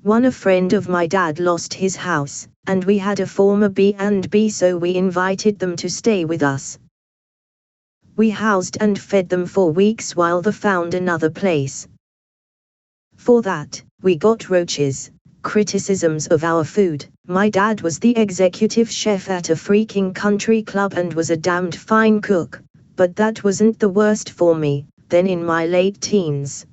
A friend of my dad lost his house, and we had a former B&B, so we invited them to stay with us. We housed and fed them for weeks while they found another place. For that, we got roaches, criticisms of our food. My dad was the executive chef at a freaking country club and was a damned fine cook, but that wasn't the worst for me, then in my late teens.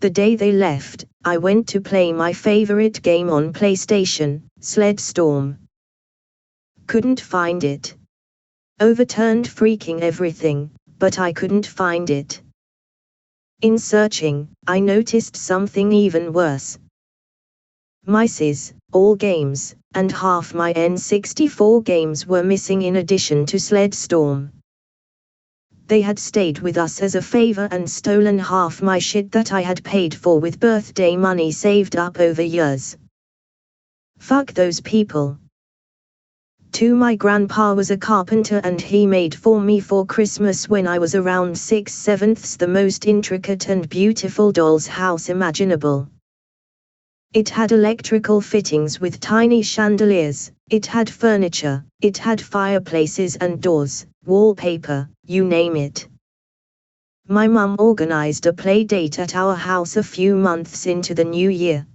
The day they left, I went to play my favorite game on PlayStation, Sled Storm. Couldn't find it. Overturned freaking everything, but I couldn't find it. In searching, I noticed something even worse. Mice's, all games, and half my N64 games were missing in addition to Sled Storm. They had stayed with us as a favor and stolen half my shit that I had paid for with birthday money saved up over years. Fuck those people. 2. My grandpa was a carpenter and he made for me for Christmas when I was around 6/7 the most intricate and beautiful doll's house imaginable. It had electrical fittings with tiny chandeliers, it had furniture, it had fireplaces and doors, wallpaper, you name it. My mum organized a play date at our house a few months into the new year.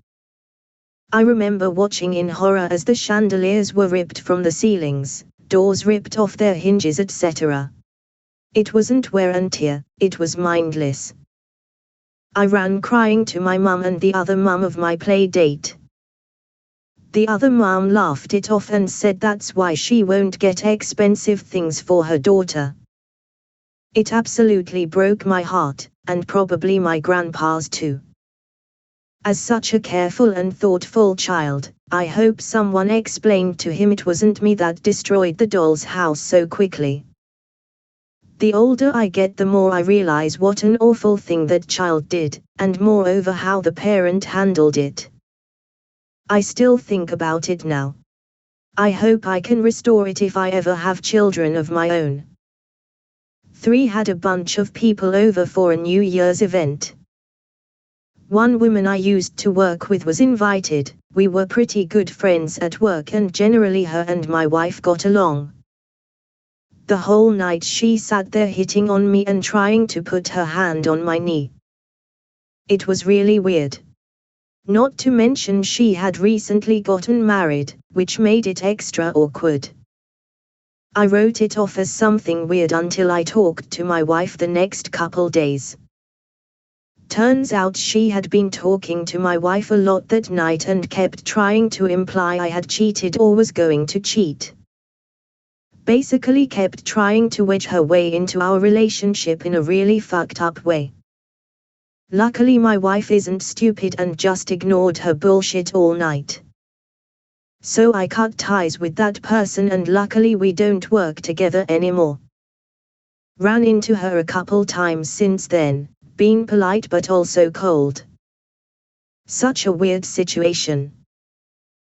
I remember watching in horror as the chandeliers were ripped from the ceilings, doors ripped off their hinges, etc. It wasn't wear and tear, it was mindless. I ran crying to my mum and the other mum of my play date. The other mum laughed it off and said that's why she won't get expensive things for her daughter. It absolutely broke my heart, and probably my grandpa's too. As such a careful and thoughtful child, I hope someone explained to him it wasn't me that destroyed the doll's house so quickly. The older I get, the more I realize what an awful thing that child did, and moreover how the parent handled it. I still think about it now. I hope I can restore it if I ever have children of my own. 3. Had a bunch of people over for a New Year's event. One woman I used to work with was invited. We were pretty good friends at work and generally her and my wife got along. The whole night she sat there hitting on me and trying to put her hand on my knee. It was really weird. Not to mention she had recently gotten married, which made it extra awkward. I wrote it off as something weird until I talked to my wife the next couple days. Turns out she had been talking to my wife a lot that night and kept trying to imply I had cheated or was going to cheat. Basically kept trying to wedge her way into our relationship in a really fucked up way. Luckily my wife isn't stupid and just ignored her bullshit all night. So I cut ties with that person and luckily we don't work together anymore. Ran into her a couple times since then, been polite but also cold. Such a weird situation.